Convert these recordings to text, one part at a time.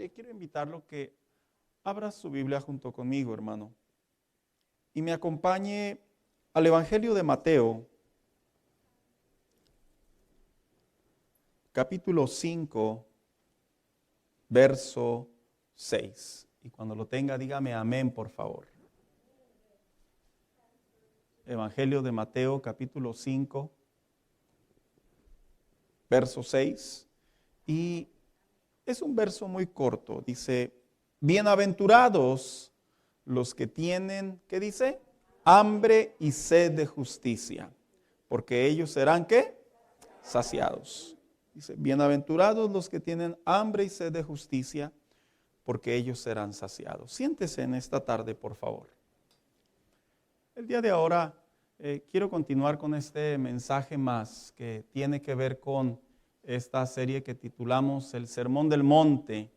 Mire, quiero invitarlo que abra su Biblia junto conmigo, hermano, y me acompañe al Evangelio de Mateo, capítulo 5, verso 6. Y cuando lo tenga, dígame amén, por favor. Evangelio de Mateo, capítulo 5, verso 6. Y es un verso muy corto. Dice, bienaventurados los que tienen, ¿qué dice? Hambre y sed de justicia, porque ellos serán, ¿qué? Saciados. Dice, bienaventurados los que tienen hambre y sed de justicia, porque ellos serán saciados. Siéntese en esta tarde, por favor. El día de ahora quiero continuar con este mensaje más que tiene que ver con esta serie que titulamos El Sermón del Monte,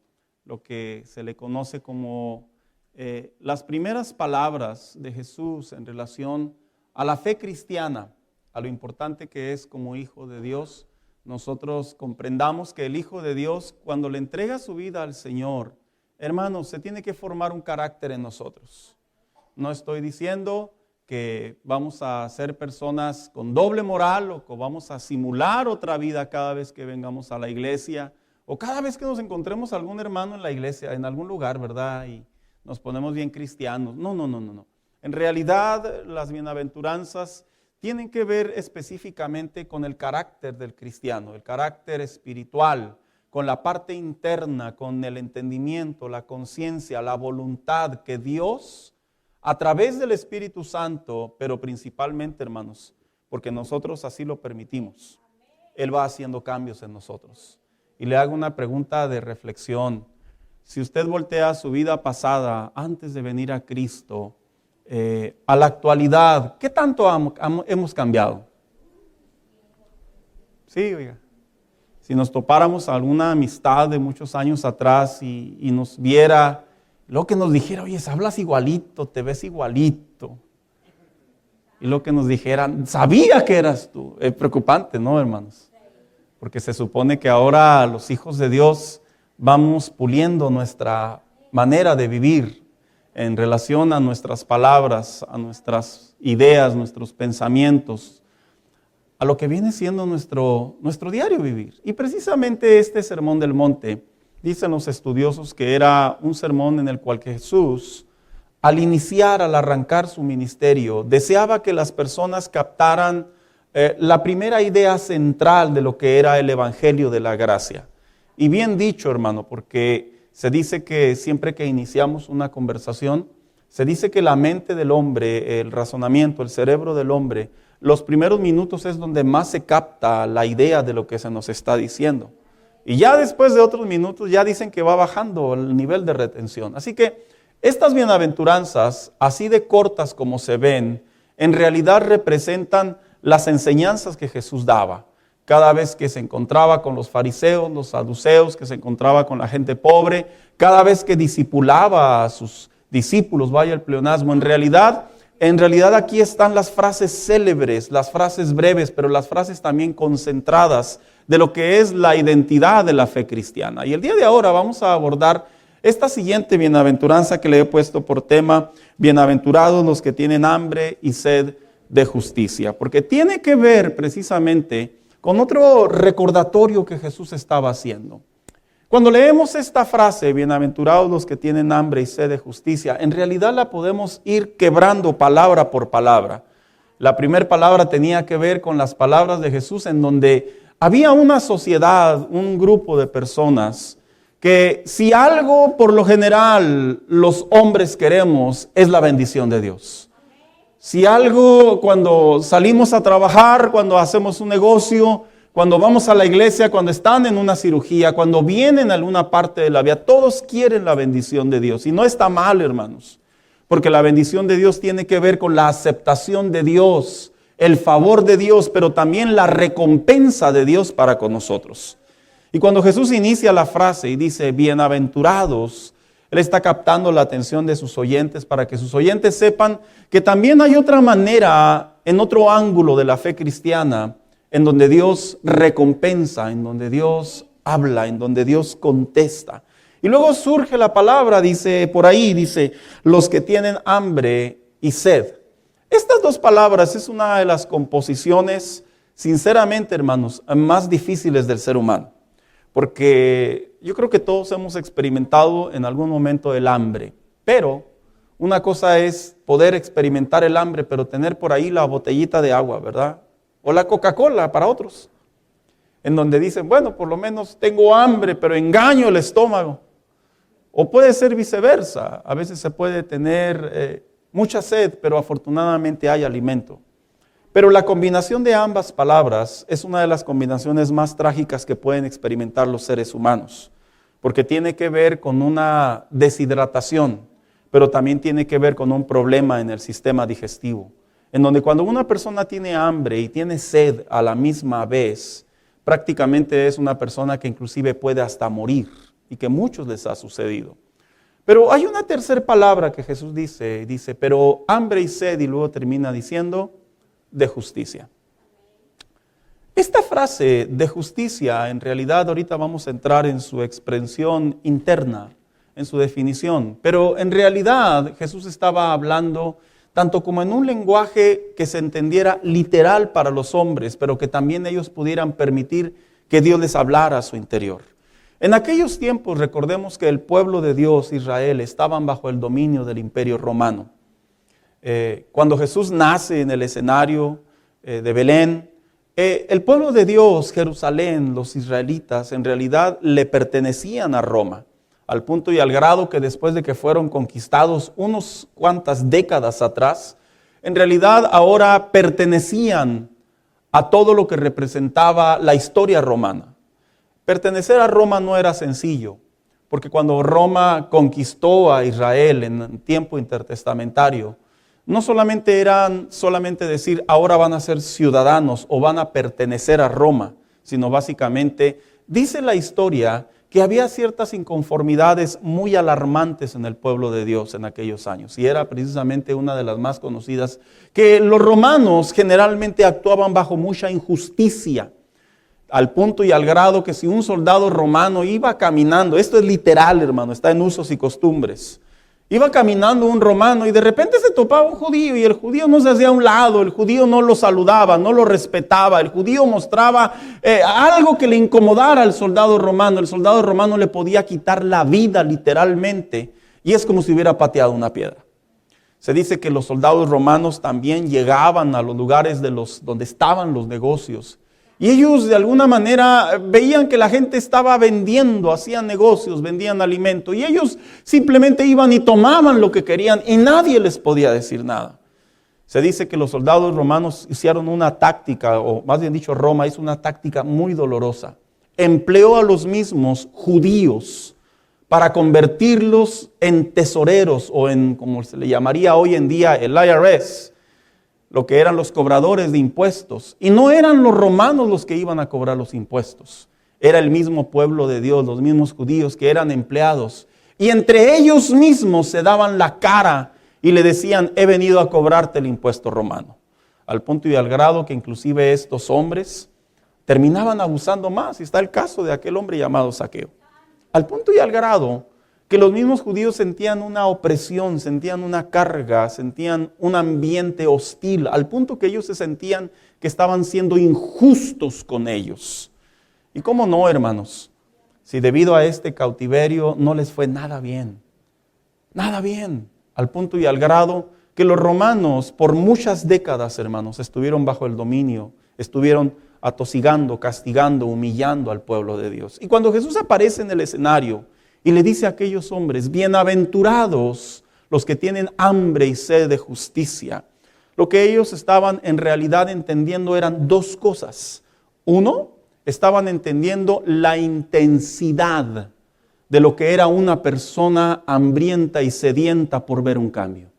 lo que se le conoce como las primeras palabras de Jesús en relación a la fe cristiana, a lo importante que es como hijo de Dios. Nosotros comprendamos que el Hijo de Dios, cuando le entrega su vida al Señor, hermanos, se tiene que formar un carácter en nosotros. No estoy diciendo que vamos a ser personas con doble moral o que vamos a simular otra vida cada vez que vengamos a la iglesia o cada vez que nos encontremos a algún hermano en la iglesia, en algún lugar, ¿verdad? Y nos ponemos bien cristianos. No. En realidad, las bienaventuranzas tienen que ver específicamente con el carácter del cristiano, el carácter espiritual, con la parte interna, con el entendimiento, la conciencia, la voluntad que Dios, a través del Espíritu Santo, pero principalmente, hermanos, porque nosotros así lo permitimos, Él va haciendo cambios en nosotros. Y le hago una pregunta de reflexión. Si usted voltea su vida pasada antes de venir a Cristo, a la actualidad, ¿qué tanto hemos cambiado? Sí, oiga. Si nos topáramos alguna amistad de muchos años atrás y nos viera, lo que nos dijera, oye, hablas igualito, te ves igualito. Y lo que nos dijeran, sabía que eras tú. Es preocupante, ¿no, hermanos? Porque se supone que ahora los hijos de Dios vamos puliendo nuestra manera de vivir en relación a nuestras palabras, a nuestras ideas, nuestros pensamientos, a lo que viene siendo nuestro diario vivir. Y precisamente este Sermón del Monte, dicen los estudiosos que era un sermón en el cual que Jesús, al arrancar su ministerio, deseaba que las personas captaran la primera idea central de lo que era el Evangelio de la gracia. Y bien dicho, hermano, porque se dice que siempre que iniciamos una conversación, se dice que la mente del hombre, el razonamiento, el cerebro del hombre, los primeros minutos es donde más se capta la idea de lo que se nos está diciendo. Y ya después de otros minutos ya dicen que va bajando el nivel de retención. Así que estas bienaventuranzas, así de cortas como se ven, en realidad representan las enseñanzas que Jesús daba. Cada vez que se encontraba con los fariseos, los saduceos, que se encontraba con la gente pobre, cada vez que discipulaba a sus discípulos, vaya el pleonasmo, en realidad aquí están las frases célebres, las frases breves, pero las frases también concentradas de lo que es la identidad de la fe cristiana. Y el día de ahora vamos a abordar esta siguiente bienaventuranza que le he puesto por tema, bienaventurados los que tienen hambre y sed de justicia, porque tiene que ver precisamente con otro recordatorio que Jesús estaba haciendo. Cuando leemos esta frase, bienaventurados los que tienen hambre y sed de justicia, en realidad la podemos ir quebrando palabra por palabra. La primera palabra tenía que ver con las palabras de Jesús, en donde había una sociedad, un grupo de personas, que si algo por lo general los hombres queremos es la bendición de Dios. Si algo cuando salimos a trabajar, cuando hacemos un negocio, cuando vamos a la iglesia, cuando están en una cirugía, cuando vienen a alguna parte de la vida, todos quieren la bendición de Dios. Y no está mal, hermanos, porque la bendición de Dios tiene que ver con la aceptación de Dios, el favor de Dios, pero también la recompensa de Dios para con nosotros. Y cuando Jesús inicia la frase y dice, bienaventurados, Él está captando la atención de sus oyentes para que sus oyentes sepan que también hay otra manera, en otro ángulo de la fe cristiana, en donde Dios recompensa, en donde Dios habla, en donde Dios contesta. Y luego surge la palabra, dice por ahí, dice, los que tienen hambre y sed. Estas dos palabras es una de las composiciones, sinceramente, hermanos, más difíciles del ser humano. Porque yo creo que todos hemos experimentado en algún momento el hambre. Pero una cosa es poder experimentar el hambre, pero tener por ahí la botellita de agua, ¿verdad? O la Coca-Cola para otros. En donde dicen, bueno, por lo menos tengo hambre, pero engaño el estómago. O puede ser viceversa. A veces se puede tener mucha sed, pero afortunadamente hay alimento. Pero la combinación de ambas palabras es una de las combinaciones más trágicas que pueden experimentar los seres humanos, porque tiene que ver con una deshidratación, pero también tiene que ver con un problema en el sistema digestivo, en donde cuando una persona tiene hambre y tiene sed a la misma vez, prácticamente es una persona que inclusive puede hasta morir, y que muchos les ha sucedido. Pero hay una tercera palabra que Jesús dice, pero hambre y sed, y luego termina diciendo, de justicia. Esta frase de justicia, en realidad ahorita vamos a entrar en su expresión interna, en su definición, pero en realidad Jesús estaba hablando tanto como en un lenguaje que se entendiera literal para los hombres, pero que también ellos pudieran permitir que Dios les hablara a su interior. En aquellos tiempos, recordemos que el pueblo de Dios, Israel, estaban bajo el dominio del Imperio Romano. Cuando Jesús nace en el escenario de Belén, el pueblo de Dios, Jerusalén, los israelitas, en realidad le pertenecían a Roma, al punto y al grado que después de que fueron conquistados unos cuantas décadas atrás, en realidad ahora pertenecían a todo lo que representaba la historia romana. Pertenecer a Roma no era sencillo, porque cuando Roma conquistó a Israel en tiempo intertestamentario, no solamente eran decir ahora van a ser ciudadanos o van a pertenecer a Roma, sino básicamente dice la historia que había ciertas inconformidades muy alarmantes en el pueblo de Dios en aquellos años. Y era precisamente una de las más conocidas, que los romanos generalmente actuaban bajo mucha injusticia, al punto y al grado que si un soldado romano iba caminando, esto es literal, hermano, está en usos y costumbres, iba caminando un romano y de repente se topaba un judío y el judío no se hacía a un lado, el judío no lo saludaba, no lo respetaba, el judío mostraba algo que le incomodara al soldado romano, el soldado romano le podía quitar la vida literalmente y es como si hubiera pateado una piedra. Se dice que los soldados romanos también llegaban a los lugares donde estaban los negocios. Y ellos de alguna manera veían que la gente estaba vendiendo, hacían negocios, vendían alimento. Y ellos simplemente iban y tomaban lo que querían y nadie les podía decir nada. Se dice que los soldados romanos hicieron una táctica, o más bien dicho Roma hizo una táctica muy dolorosa. Empleó a los mismos judíos para convertirlos en tesoreros o en, como se le llamaría hoy en día, el IRS. Lo que eran los cobradores de impuestos. Y no eran los romanos los que iban a cobrar los impuestos. Era el mismo pueblo de Dios, los mismos judíos que eran empleados. Y entre ellos mismos se daban la cara y le decían, he venido a cobrarte el impuesto romano. Al punto y al grado que inclusive estos hombres terminaban abusando más. Y está el caso de aquel hombre llamado Zaqueo. Al punto y al grado que los mismos judíos sentían una opresión, sentían una carga, sentían un ambiente hostil, al punto que ellos se sentían que estaban siendo injustos con ellos. ¿Y cómo no, hermanos? Si debido a este cautiverio no les fue nada bien, al punto y al grado que los romanos por muchas décadas, hermanos, estuvieron bajo el dominio, estuvieron atosigando, castigando, humillando al pueblo de Dios. Y cuando Jesús aparece en el escenario, y le dice a aquellos hombres, bienaventurados los que tienen hambre y sed de justicia. Lo que ellos estaban en realidad entendiendo eran dos cosas. Uno, estaban entendiendo la intensidad de lo que era una persona hambrienta y sedienta por ver un cambio.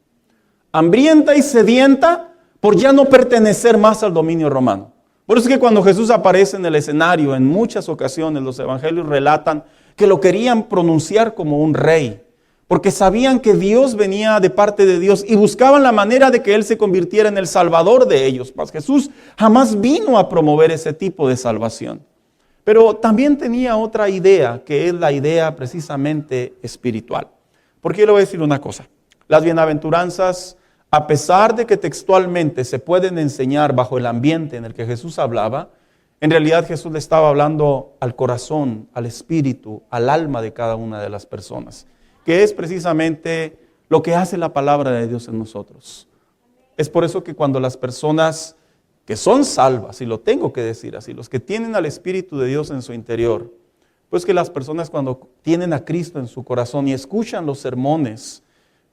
Hambrienta y sedienta por ya no pertenecer más al dominio romano. Por eso es que cuando Jesús aparece en el escenario, en muchas ocasiones los evangelios relatan que lo querían pronunciar como un rey, porque sabían que Dios venía de parte de Dios y buscaban la manera de que Él se convirtiera en el salvador de ellos. Mas Jesús jamás vino a promover ese tipo de salvación. Pero también tenía otra idea, que es la idea precisamente espiritual. Porque yo le voy a decir una cosa. Las bienaventuranzas, a pesar de que textualmente se pueden enseñar bajo el ambiente en el que Jesús hablaba, en realidad Jesús le estaba hablando al corazón, al espíritu, al alma de cada una de las personas, que es precisamente lo que hace la palabra de Dios en nosotros. Es por eso que cuando las personas que son salvas, y lo tengo que decir así, los que tienen al Espíritu de Dios en su interior, pues que las personas cuando tienen a Cristo en su corazón y escuchan los sermones,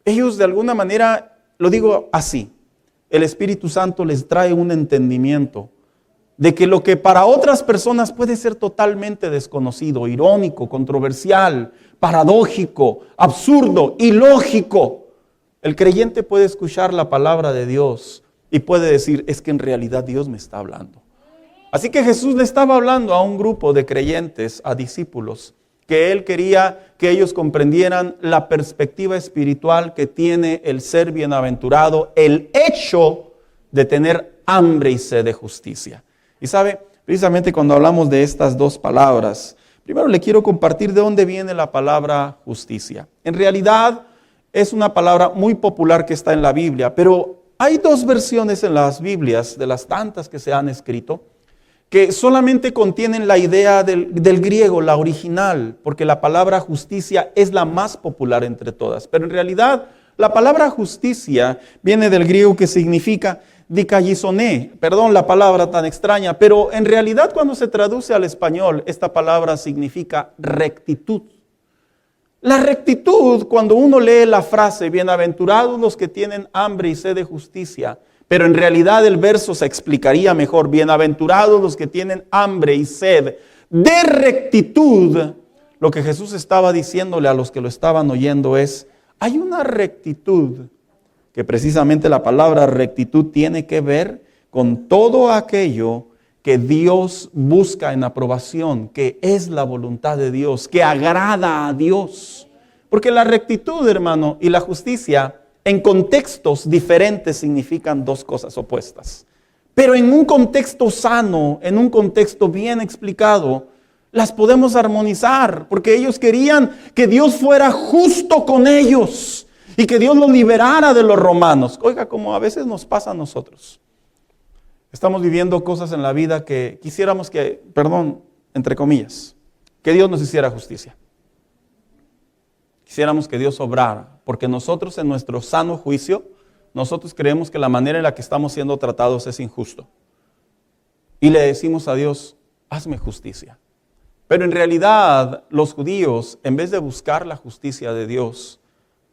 ellos de alguna manera, lo digo así, el Espíritu Santo les trae un entendimiento de que lo que para otras personas puede ser totalmente desconocido, irónico, controversial, paradójico, absurdo, ilógico, el creyente puede escuchar la palabra de Dios y puede decir, es que en realidad Dios me está hablando. Así que Jesús le estaba hablando a un grupo de creyentes, a discípulos, que Él quería que ellos comprendieran la perspectiva espiritual que tiene el ser bienaventurado, el hecho de tener hambre y sed de justicia. Y sabe, precisamente cuando hablamos de estas dos palabras, primero le quiero compartir de dónde viene la palabra justicia. En realidad es una palabra muy popular que está en la Biblia, pero hay dos versiones en las Biblias, de las tantas que se han escrito, que solamente contienen la idea del griego, la original, porque la palabra justicia es la más popular entre todas. Pero en realidad la palabra justicia viene del griego que significa dikaizoné, perdón la palabra tan extraña, pero en realidad cuando se traduce al español, esta palabra significa rectitud. La rectitud, cuando uno lee la frase, bienaventurados los que tienen hambre y sed de justicia, pero en realidad el verso se explicaría mejor, bienaventurados los que tienen hambre y sed de rectitud. Lo que Jesús estaba diciéndole a los que lo estaban oyendo es, hay una rectitud, que precisamente la palabra rectitud tiene que ver con todo aquello que Dios busca en aprobación, que es la voluntad de Dios, que agrada a Dios. Porque la rectitud, hermano, y la justicia en contextos diferentes significan dos cosas opuestas. Pero en un contexto sano, en un contexto bien explicado, las podemos armonizar, porque ellos querían que Dios fuera justo con ellos y que Dios los liberara de los romanos. Oiga, como a veces nos pasa a nosotros. Estamos viviendo cosas en la vida que quisiéramos que, perdón, entre comillas, que Dios nos hiciera justicia. Quisiéramos que Dios obrara, porque nosotros en nuestro sano juicio, nosotros creemos que la manera en la que estamos siendo tratados es injusto. Y le decimos a Dios, hazme justicia. Pero en realidad los judíos, en vez de buscar la justicia de Dios,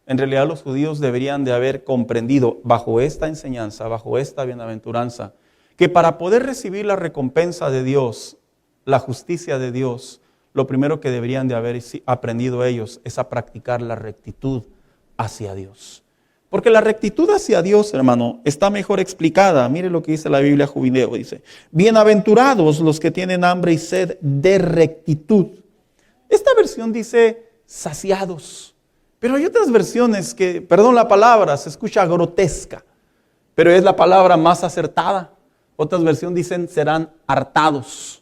en realidad los judíos deberían de haber comprendido bajo esta enseñanza, bajo esta bienaventuranza, que para poder recibir la recompensa de Dios, la justicia de Dios, lo primero que deberían de haber aprendido ellos es a practicar la rectitud hacia Dios. Porque la rectitud hacia Dios, hermano, está mejor explicada. Mire lo que dice la Biblia Jubileo, dice, bienaventurados los que tienen hambre y sed de rectitud. Esta versión dice saciados, pero hay otras versiones que, perdón la palabra, se escucha grotesca, pero es la palabra más acertada. Otras versiones dicen serán hartados.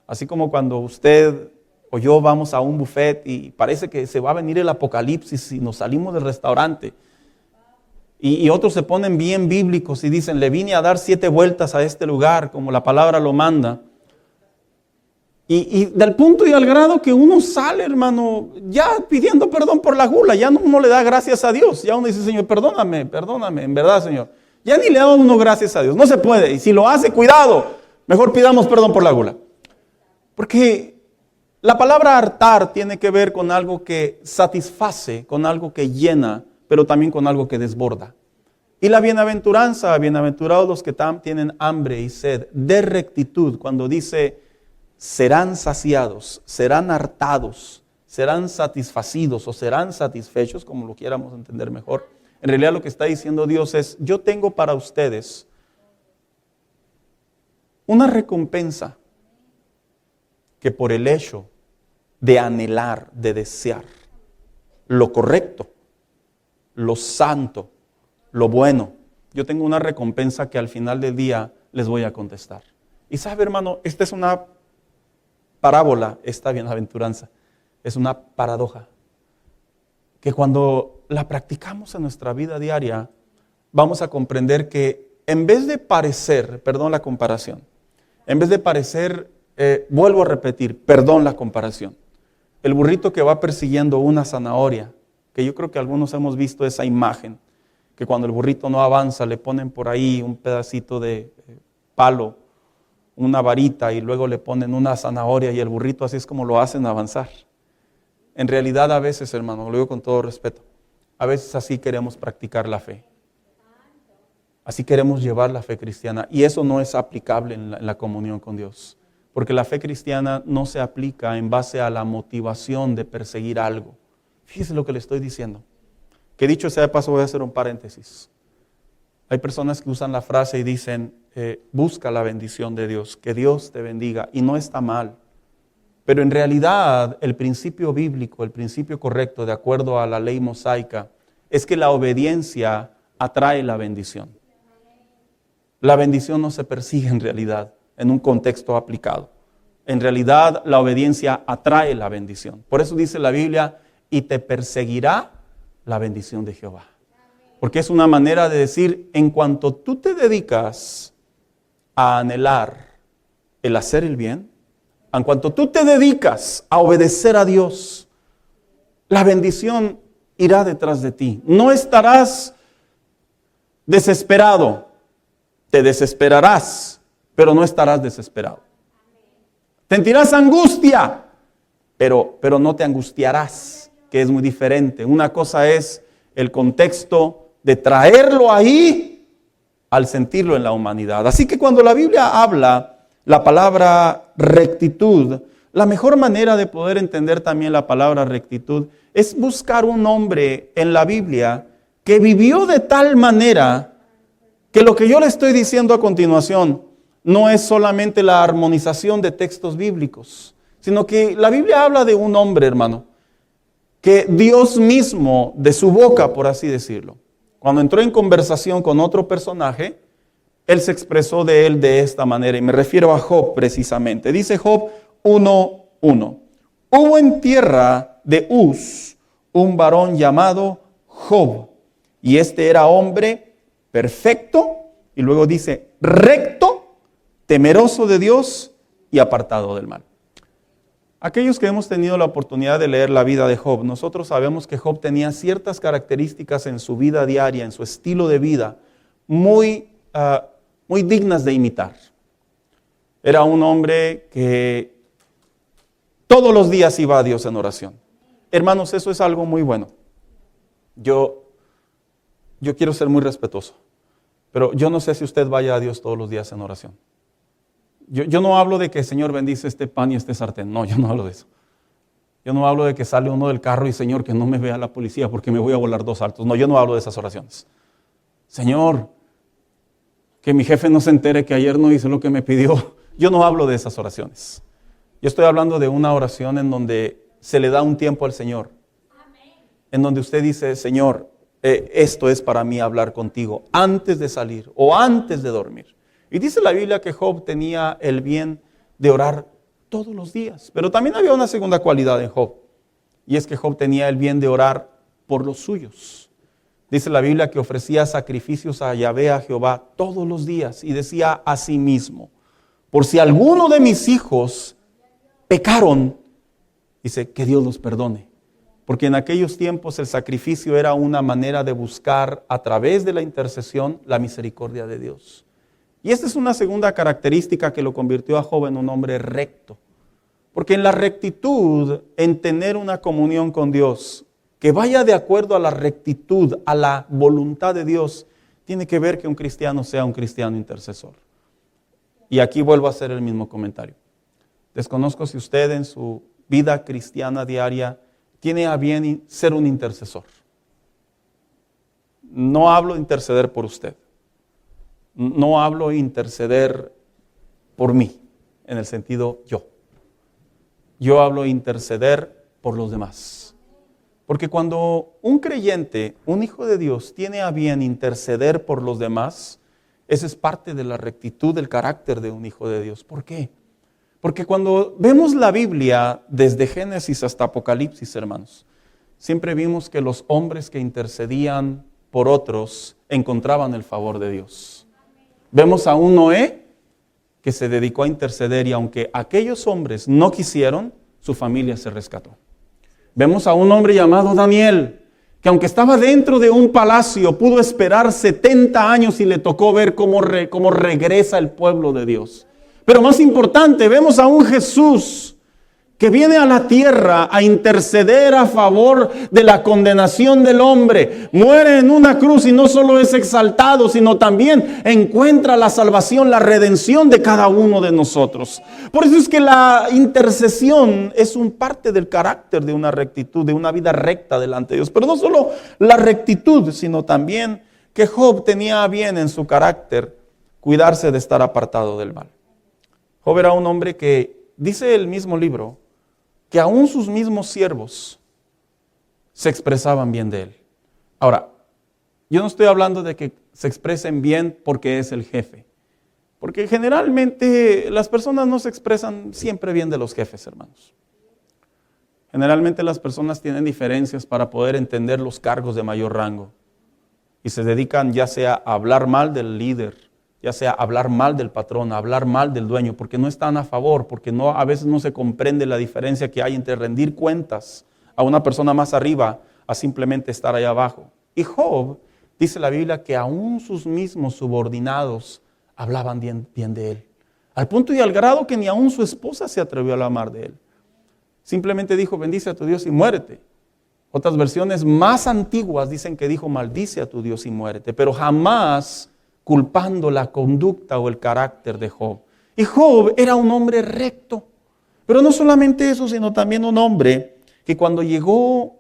Así como cuando usted o yo vamos a un buffet y parece que se va a venir el apocalipsis si nos salimos del restaurante. Y otros se ponen bien bíblicos y dicen, le vine a dar 7 vueltas a este lugar, como la palabra lo manda. Y del punto y al grado que uno sale, hermano, ya pidiendo perdón por la gula, ya uno le da gracias a Dios. Ya uno dice, Señor, perdóname, en verdad, Señor. Ya ni le da uno gracias a Dios, no se puede. Y si lo hace, cuidado, mejor pidamos perdón por la gula. Porque la palabra hartar tiene que ver con algo que satisface, con algo que llena, pero también con algo que desborda. Y la bienaventuranza, bienaventurados los que tienen hambre y sed de rectitud, cuando dice serán saciados, serán hartados, serán satisfacidos o serán satisfechos, como lo quieramos entender mejor. En realidad lo que está diciendo Dios es, yo tengo para ustedes una recompensa que por el hecho de anhelar, de desear lo correcto, lo santo, lo bueno, yo tengo una recompensa que al final del día les voy a contestar. Y sabe, hermano, esta es una parábola, esta bienaventuranza, es una paradoja. Que cuando la practicamos en nuestra vida diaria, vamos a comprender que en vez de parecer, perdón la comparación, en vez de parecer, vuelvo a repetir, perdón la comparación, el burrito que va persiguiendo una zanahoria, que yo creo que algunos hemos visto esa imagen, que cuando el burrito no avanza le ponen por ahí un pedacito de palo, una varita y luego le ponen una zanahoria y el burrito así es como lo hacen avanzar. En realidad a veces, hermano, lo digo con todo respeto, a veces así queremos practicar la fe. Así queremos llevar la fe cristiana y eso no es aplicable en la comunión con Dios. Porque la fe cristiana no se aplica en base a la motivación de perseguir algo. Fíjese lo que le estoy diciendo. Que dicho sea de paso, voy a hacer un paréntesis. Hay personas que usan la frase y dicen, busca la bendición de Dios, que Dios te bendiga. Y no está mal. Pero en realidad el principio bíblico, el principio correcto de acuerdo a la ley mosaica, es que la obediencia atrae la bendición. La bendición no se persigue en realidad, en un contexto aplicado. En realidad la obediencia atrae la bendición. Por eso dice la Biblia, y te perseguirá la bendición de Jehová. Porque es una manera de decir, en cuanto tú te dedicas a anhelar el hacer el bien, en cuanto tú te dedicas a obedecer a Dios, la bendición irá detrás de ti. No estarás desesperado, te desesperarás, pero no estarás desesperado. Sentirás angustia, pero no te angustiarás, que es muy diferente. Una cosa es el contexto de traerlo ahí al sentirlo en la humanidad. Así que cuando la Biblia habla la palabra rectitud, la mejor manera de poder entender también la palabra rectitud es buscar un hombre en la Biblia que vivió de tal manera que lo que yo le estoy diciendo a continuación no es solamente la armonización de textos bíblicos, sino que la Biblia habla de un hombre, hermano, que Dios mismo, de su boca, por así decirlo, cuando entró en conversación con otro personaje, Él se expresó de él de esta manera, y me refiero a Job precisamente. Dice Job 1:1. Hubo en tierra de Uz un varón llamado Job, y este era hombre perfecto, y luego dice recto, temeroso de Dios y apartado del mal. Aquellos que hemos tenido la oportunidad de leer la vida de Job, nosotros sabemos que Job tenía ciertas características en su vida diaria, en su estilo de vida, muy dignas de imitar. Era un hombre que todos los días iba a Dios en oración. Hermanos, eso es algo muy bueno. Yo quiero ser muy respetuoso, pero yo no sé si usted vaya a Dios todos los días en oración. Yo no hablo de que Señor bendice este pan y este sartén. No, yo no hablo de eso. Yo no hablo de que sale uno del carro y Señor, que no me vea la policía porque me voy a volar 2 saltos. No, yo no hablo de esas oraciones. Señor, que mi jefe no se entere que ayer no hice lo que me pidió. Yo no hablo de esas oraciones. Yo estoy hablando de una oración en donde se le da un tiempo al Señor. En donde usted dice, Señor, esto es para mí hablar contigo antes de salir o antes de dormir. Y dice la Biblia que Job tenía el bien de orar todos los días. Pero también había una segunda cualidad en Job. Y es que Job tenía el bien de orar por los suyos. Dice la Biblia que ofrecía sacrificios a Yahvé, a Jehová, todos los días. Y decía a sí mismo, por si alguno de mis hijos pecaron, dice que Dios los perdone. Porque en aquellos tiempos el sacrificio era una manera de buscar a través de la intercesión la misericordia de Dios. Y esta es una segunda característica que lo convirtió a Job en un hombre recto. Porque en la rectitud, en tener una comunión con Dios, que vaya de acuerdo a la rectitud, a la voluntad de Dios, tiene que ver que un cristiano sea un cristiano intercesor. Y aquí vuelvo a hacer el mismo comentario. Desconozco si usted en su vida cristiana diaria tiene a bien ser un intercesor. No hablo de interceder por usted. No hablo de interceder por mí, en el sentido yo. Yo hablo de interceder por los demás. Porque cuando un creyente, un hijo de Dios, tiene a bien interceder por los demás, esa es parte de la rectitud del carácter de un hijo de Dios. ¿Por qué? Porque cuando vemos la Biblia desde Génesis hasta Apocalipsis, hermanos, siempre vimos que los hombres que intercedían por otros encontraban el favor de Dios. Vemos a un Noé que se dedicó a interceder y aunque aquellos hombres no quisieron, su familia se rescató. Vemos a un hombre llamado Daniel, que aunque estaba dentro de un palacio, pudo esperar 70 años y le tocó ver cómo regresa el pueblo de Dios. Pero más importante, vemos a un Jesús que viene a la tierra a interceder a favor de la condenación del hombre. Muere en una cruz y no solo es exaltado, sino también encuentra la salvación, la redención de cada uno de nosotros. Por eso es que la intercesión es un parte del carácter de una rectitud, de una vida recta delante de Dios. Pero no solo la rectitud, sino también que Job tenía bien en su carácter cuidarse de estar apartado del mal. Job era un hombre que, dice el mismo libro, que aún sus mismos siervos se expresaban bien de él. Ahora, yo no estoy hablando de que se expresen bien porque es el jefe. Porque generalmente las personas no se expresan siempre bien de los jefes, hermanos. Generalmente las personas tienen diferencias para poder entender los cargos de mayor rango. Y se dedican ya sea a hablar mal del líder, ya sea hablar mal del patrón, hablar mal del dueño, porque no están a favor, porque a veces no se comprende la diferencia que hay entre rendir cuentas a una persona más arriba a simplemente estar allá abajo. Y Job, dice la Biblia, que aún sus mismos subordinados hablaban bien de él. Al punto y al grado que ni aún su esposa se atrevió a hablar de él. Simplemente dijo, bendice a tu Dios y muérete. Otras versiones más antiguas dicen que dijo, maldice a tu Dios y muérete. Pero jamás culpando la conducta o el carácter de Job. Y Job era un hombre recto. Pero no solamente eso, sino también un hombre que cuando llegó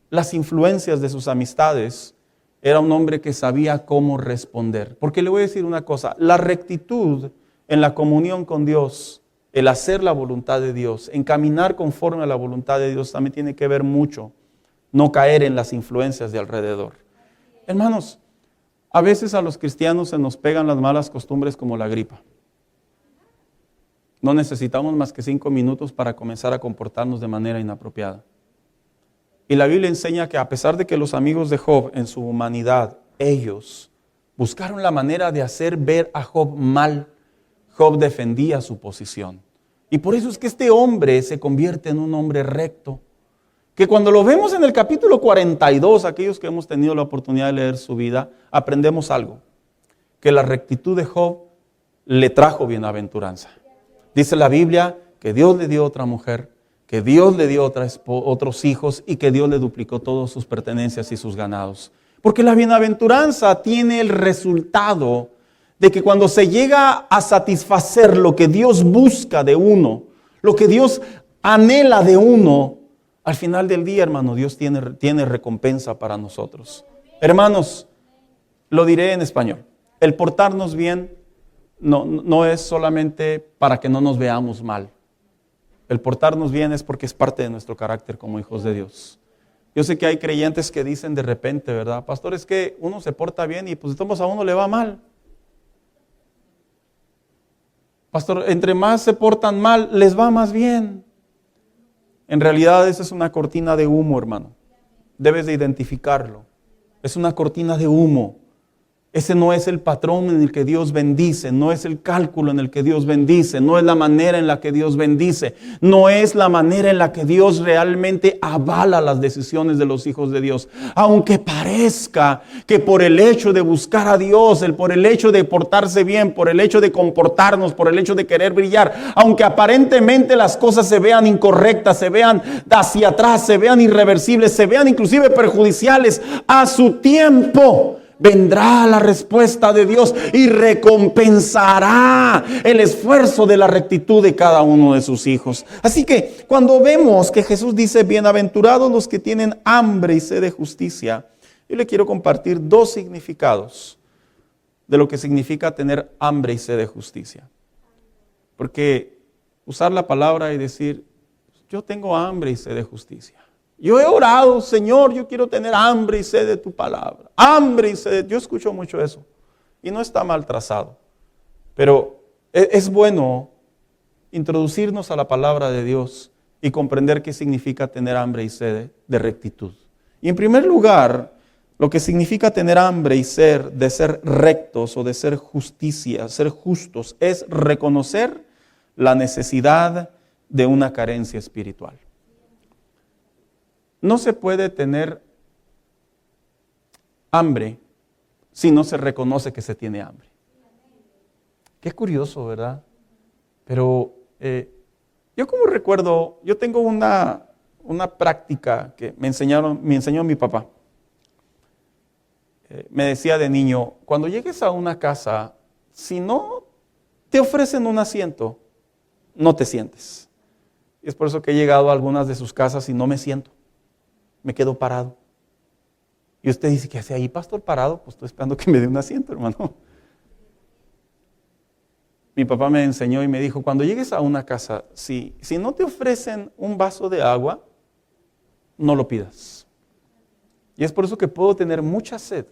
las influencias de sus amistades, era un hombre que sabía cómo responder. Porque le voy a decir una cosa, la rectitud en la comunión con Dios, el hacer la voluntad de Dios, en caminar conforme a la voluntad de Dios, también tiene que ver mucho, no caer en las influencias de alrededor. Hermanos, a veces a los cristianos se nos pegan las malas costumbres como la gripa. No necesitamos más que 5 minutos para comenzar a comportarnos de manera inapropiada. Y la Biblia enseña que a pesar de que los amigos de Job en su humanidad, ellos buscaron la manera de hacer ver a Job mal, Job defendía su posición. Y por eso es que este hombre se convierte en un hombre recto. Que cuando lo vemos en el capítulo 42, aquellos que hemos tenido la oportunidad de leer su vida, aprendemos algo. Que la rectitud de Job le trajo bienaventuranza. Dice la Biblia que Dios le dio otra mujer, que Dios le dio otros hijos y que Dios le duplicó todas sus pertenencias y sus ganados. Porque la bienaventuranza tiene el resultado de que cuando se llega a satisfacer lo que Dios busca de uno, lo que Dios anhela de uno, al final del día, hermano, Dios tiene recompensa para nosotros. Hermanos, lo diré en español. El portarnos bien no es solamente para que no nos veamos mal. El portarnos bien es porque es parte de nuestro carácter como hijos de Dios. Yo sé que hay creyentes que dicen de repente, ¿verdad? Pastor, es que uno se porta bien y pues entonces a uno le va mal. Pastor, entre más se portan mal, les va más bien. En realidad esa es una cortina de humo, hermano. Debes de identificarlo. Es una cortina de humo. Ese no es el patrón en el que Dios bendice, no es el cálculo en el que Dios bendice, no es la manera en la que Dios bendice, no es la manera en la que Dios realmente avala las decisiones de los hijos de Dios. Aunque parezca que por el hecho de buscar a Dios, por el hecho de portarse bien, por el hecho de comportarnos, por el hecho de querer brillar, aunque aparentemente las cosas se vean incorrectas, se vean hacia atrás, se vean irreversibles, se vean inclusive perjudiciales, a su tiempo vendrá la respuesta de Dios y recompensará el esfuerzo de la rectitud de cada uno de sus hijos. Así que cuando vemos que Jesús dice, bienaventurados los que tienen hambre y sed de justicia, yo le quiero compartir 2 significados de lo que significa tener hambre y sed de justicia. Porque usar la palabra y decir, yo tengo hambre y sed de justicia. Yo he orado, Señor, yo quiero tener hambre y sed de tu palabra. Hambre y sed. Yo escucho mucho eso. Y no está mal trazado. Pero es bueno introducirnos a la palabra de Dios y comprender qué significa tener hambre y sed de rectitud. Y en primer lugar, lo que significa tener hambre y sed de ser rectos o de ser justicia, ser justos, es reconocer la necesidad de una carencia espiritual. No se puede tener hambre si no se reconoce que se tiene hambre. Qué curioso, ¿verdad? Pero yo como recuerdo, yo tengo una práctica que me enseñó mi papá. Me decía de niño, cuando llegues a una casa, si no te ofrecen un asiento, no te sientes. Y es por eso que he llegado a algunas de sus casas y no me siento. Me quedo parado. Y usted dice, ¿qué hace ahí, pastor, parado? Pues estoy esperando que me dé un asiento, hermano. Mi papá me enseñó y me dijo, cuando llegues a una casa, si no te ofrecen un vaso de agua, no lo pidas. Y es por eso que puedo tener mucha sed.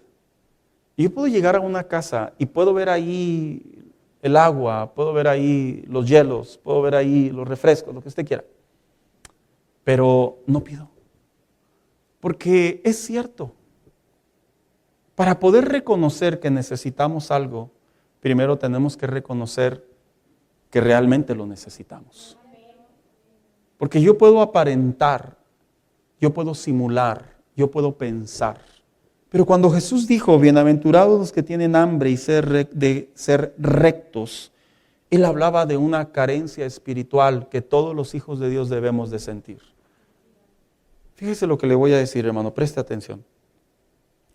Y yo puedo llegar a una casa y puedo ver ahí el agua, puedo ver ahí los hielos, puedo ver ahí los refrescos, lo que usted quiera. Pero no pido. Porque es cierto. Para poder reconocer que necesitamos algo, primero tenemos que reconocer que realmente lo necesitamos. Porque yo puedo aparentar, yo puedo simular, yo puedo pensar. Pero cuando Jesús dijo, bienaventurados los que tienen hambre y de ser rectos, Él hablaba de una carencia espiritual que todos los hijos de Dios debemos de sentir. Fíjese lo que le voy a decir, hermano, preste atención.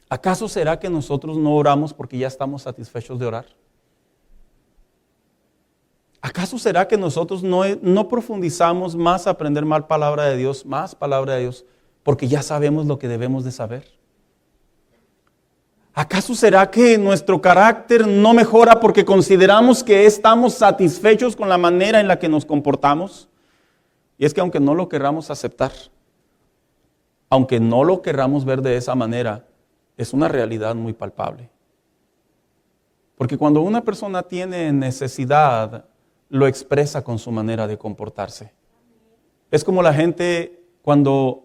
¿Acaso será que nosotros no oramos porque ya estamos satisfechos de orar? ¿Acaso será que nosotros no profundizamos más a aprender más palabra de Dios, porque ya sabemos lo que debemos de saber? ¿Acaso será que nuestro carácter no mejora porque consideramos que estamos satisfechos con la manera en la que nos comportamos? Y es que aunque no lo querramos aceptar, aunque no lo querramos ver de esa manera, es una realidad muy palpable. Porque cuando una persona tiene necesidad, lo expresa con su manera de comportarse. Es como la gente cuando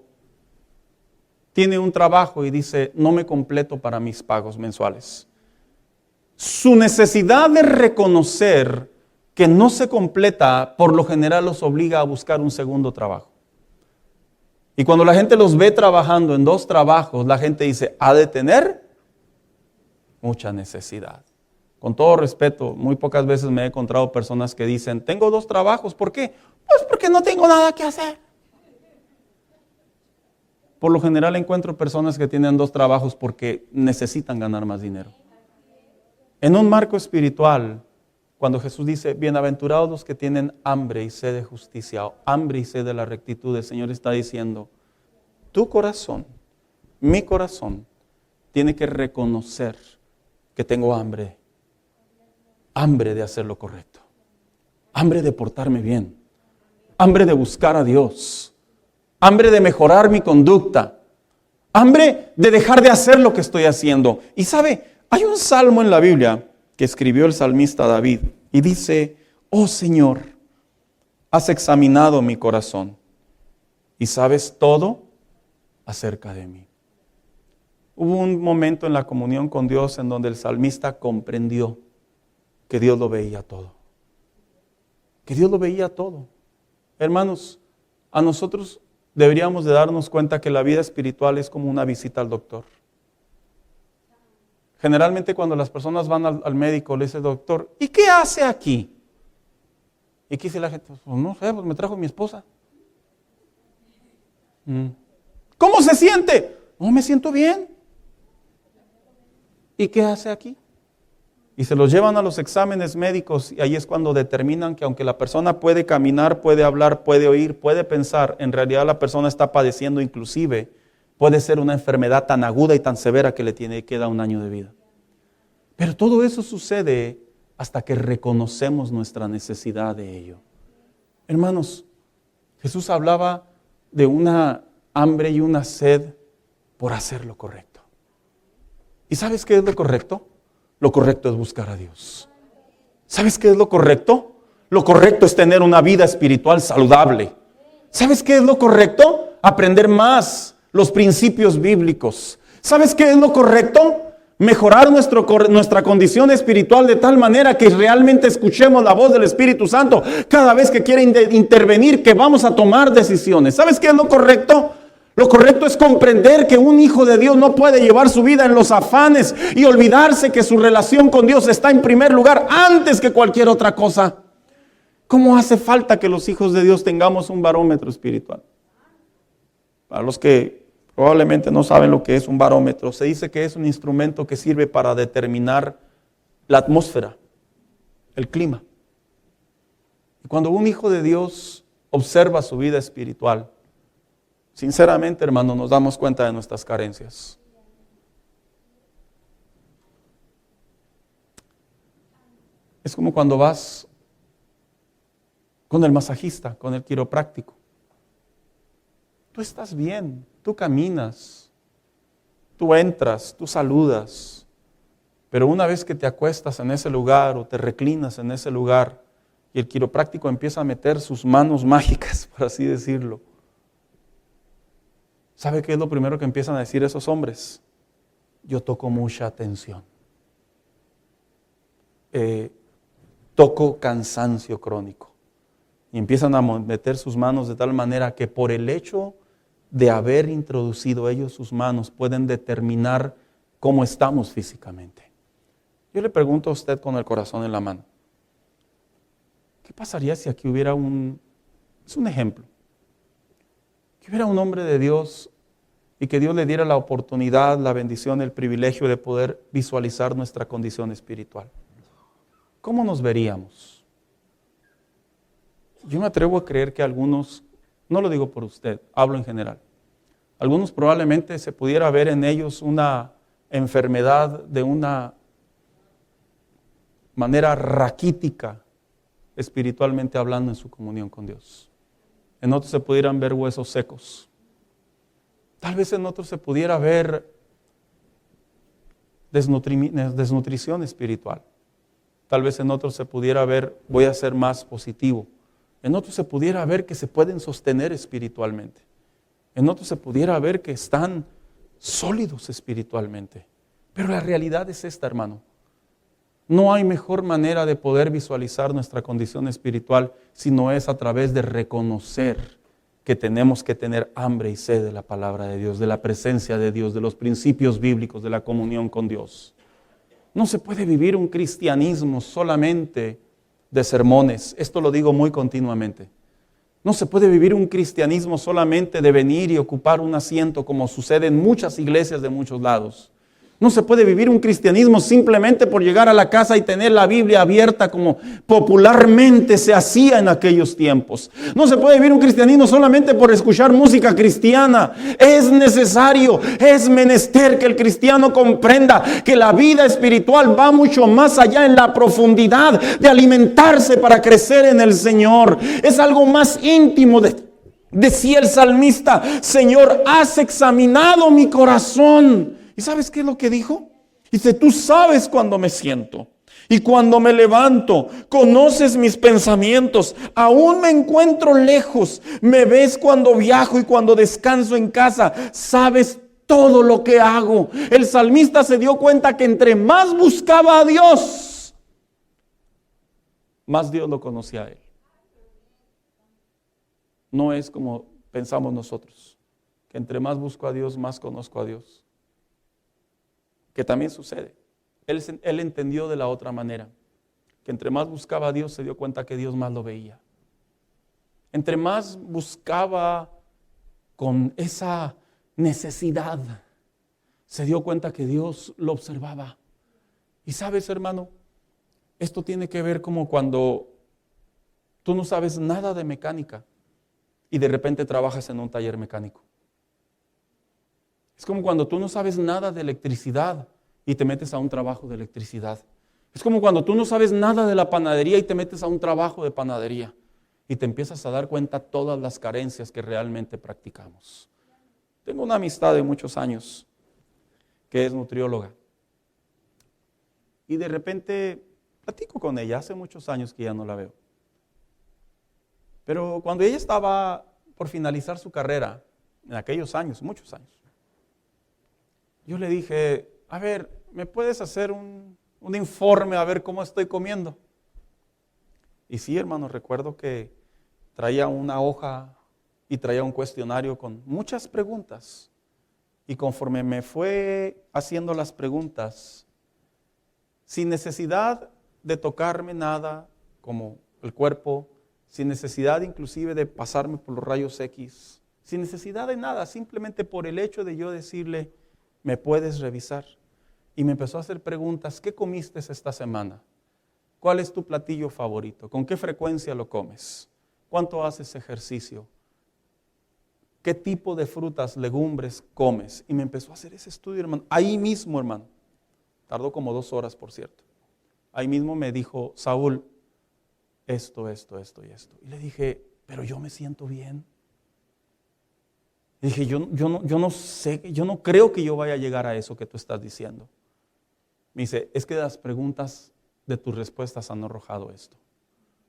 tiene un trabajo y dice, no me completo para mis pagos mensuales. Su necesidad de reconocer que no se completa, por lo general los obliga a buscar un segundo trabajo. Y cuando la gente los ve trabajando en 2 trabajos, la gente dice, ha de tener mucha necesidad. Con todo respeto, muy pocas veces me he encontrado personas que dicen, tengo 2 trabajos, ¿por qué? Pues porque no tengo nada que hacer. Por lo general encuentro personas que tienen 2 trabajos porque necesitan ganar más dinero. En un marco espiritual, cuando Jesús dice, bienaventurados los que tienen hambre y sed de justicia, hambre y sed de la rectitud, el Señor está diciendo, tu corazón, mi corazón, tiene que reconocer que tengo hambre de hacer lo correcto, hambre de portarme bien, hambre de buscar a Dios, hambre de mejorar mi conducta, hambre de dejar de hacer lo que estoy haciendo. Y sabe, hay un salmo en la Biblia que escribió el salmista David y dice, oh Señor, has examinado mi corazón y sabes todo acerca de mí. Hubo un momento en la comunión con Dios en donde el salmista comprendió que Dios lo veía todo. Que Dios lo veía todo. Hermanos, a nosotros deberíamos de darnos cuenta que la vida espiritual es como una visita al doctor. Generalmente cuando las personas van al médico, le dice, doctor, ¿y qué hace aquí? ¿Y qué dice la gente? Pues no sé, pues me trajo mi esposa. ¿Cómo se siente? No, me siento bien. ¿Y qué hace aquí? Y se los llevan a los exámenes médicos y ahí es cuando determinan que aunque la persona puede caminar, puede hablar, puede oír, puede pensar, en realidad la persona está padeciendo inclusive, puede ser una enfermedad tan aguda y tan severa que le queda 1 año de vida. Pero todo eso sucede hasta que reconocemos nuestra necesidad de ello. Hermanos, Jesús hablaba de una hambre y una sed por hacer lo correcto. ¿Y sabes qué es lo correcto? Lo correcto es buscar a Dios. ¿Sabes qué es lo correcto? Lo correcto es tener una vida espiritual saludable. ¿Sabes qué es lo correcto? Aprender más los principios bíblicos. ¿Sabes qué es lo correcto? Mejorar nuestra condición espiritual de tal manera que realmente escuchemos la voz del Espíritu Santo cada vez que quiere intervenir, que vamos a tomar decisiones. ¿Sabes qué es lo correcto? Lo correcto es comprender que un hijo de Dios no puede llevar su vida en los afanes y olvidarse que su relación con Dios está en primer lugar antes que cualquier otra cosa. ¿Cómo hace falta que los hijos de Dios tengamos un barómetro espiritual? Para los que probablemente no saben lo que es un barómetro, se dice que es un instrumento que sirve para determinar la atmósfera, el clima. Y cuando un hijo de Dios observa su vida espiritual, sinceramente, hermano, nos damos cuenta de nuestras carencias. Es como cuando vas con el masajista, con el quiropráctico. Tú estás bien, tú caminas, tú entras, tú saludas, pero una vez que te acuestas en ese lugar o te reclinas en ese lugar y el quiropráctico empieza a meter sus manos mágicas, por así decirlo, ¿sabe qué es lo primero que empiezan a decir esos hombres? Yo toco mucha atención. Toco cansancio crónico. Y empiezan a meter sus manos de tal manera que por el hecho de haber introducido ellos sus manos pueden determinar cómo estamos físicamente. Yo le pregunto a usted con el corazón en la mano, ¿qué pasaría si aquí hubiera es un ejemplo, que hubiera un hombre de Dios y que Dios le diera la oportunidad, la bendición, el privilegio de poder visualizar nuestra condición espiritual? ¿Cómo nos veríamos? Yo me atrevo a creer que algunos, no lo digo por usted, hablo en general, algunos probablemente se pudiera ver en ellos una enfermedad de una manera raquítica, espiritualmente hablando, en su comunión con Dios. En otros se pudieran ver huesos secos. Tal vez en otros se pudiera ver desnutrición espiritual. Tal vez en otros se pudiera ver, voy a ser más positivo. En otros se pudiera ver que se pueden sostener espiritualmente. En otros se pudiera ver que están sólidos espiritualmente. Pero la realidad es esta, hermano. No hay mejor manera de poder visualizar nuestra condición espiritual si no es a través de reconocer que tenemos que tener hambre y sed de la palabra de Dios, de la presencia de Dios, de los principios bíblicos, de la comunión con Dios. No se puede vivir un cristianismo solamente de sermones. Esto lo digo muy continuamente. No se puede vivir un cristianismo solamente de venir y ocupar un asiento como sucede en muchas iglesias de muchos lados. No se puede vivir un cristianismo simplemente por llegar a la casa y tener la Biblia abierta como popularmente se hacía en aquellos tiempos. No se puede vivir un cristianismo solamente por escuchar música cristiana. Es necesario, es menester que el cristiano comprenda que la vida espiritual va mucho más allá en la profundidad de alimentarse para crecer en el Señor. Es algo más íntimo. Decía el salmista: Señor, has examinado mi corazón. ¿Y sabes qué es lo que dijo? Dice: tú sabes cuando me siento y cuando me levanto, conoces mis pensamientos, aún me encuentro lejos, me ves cuando viajo y cuando descanso en casa, sabes todo lo que hago. El salmista se dio cuenta que entre más buscaba a Dios, más Dios lo conocía a él. No es como pensamos nosotros, que entre más busco a Dios, más conozco a Dios. Que también sucede. Él entendió de la otra manera, que entre más buscaba a Dios, se dio cuenta que Dios más lo veía. Entre más buscaba con esa necesidad, se dio cuenta que Dios lo observaba. Y sabes, hermano, esto tiene que ver como cuando tú no sabes nada de mecánica y de repente trabajas en un taller mecánico. Es como cuando tú no sabes nada de electricidad y te metes a un trabajo de electricidad. Es como cuando tú no sabes nada de la panadería y te metes a un trabajo de panadería y te empiezas a dar cuenta todas las carencias que realmente practicamos. Tengo una amistad de muchos años que es nutrióloga y de repente platico con ella. Hace muchos años que ya no la veo. Pero cuando ella estaba por finalizar su carrera, en aquellos años, muchos años, yo le dije, a ver, ¿me puedes hacer un informe a ver cómo estoy comiendo? Y sí, hermano, recuerdo que traía una hoja y traía un cuestionario con muchas preguntas. Y conforme me fue haciendo las preguntas, sin necesidad de tocarme nada, como el cuerpo, sin necesidad inclusive de pasarme por los rayos X, sin necesidad de nada, simplemente por el hecho de yo decirle, ¿me puedes revisar? Y me empezó a hacer preguntas, ¿qué comiste esta semana? ¿Cuál es tu platillo favorito? ¿Con qué frecuencia lo comes? ¿Cuánto haces ejercicio? ¿Qué tipo de frutas, legumbres comes? Y me empezó a hacer ese estudio, hermano. Ahí mismo, hermano. Tardó como 2 horas, por cierto. Ahí mismo me dijo, Saúl, esto y esto. Y le dije, pero yo me siento bien. Y dije, yo no sé, yo no creo que yo vaya a llegar a eso que tú estás diciendo. Me dice, es que las preguntas de tus respuestas han arrojado esto.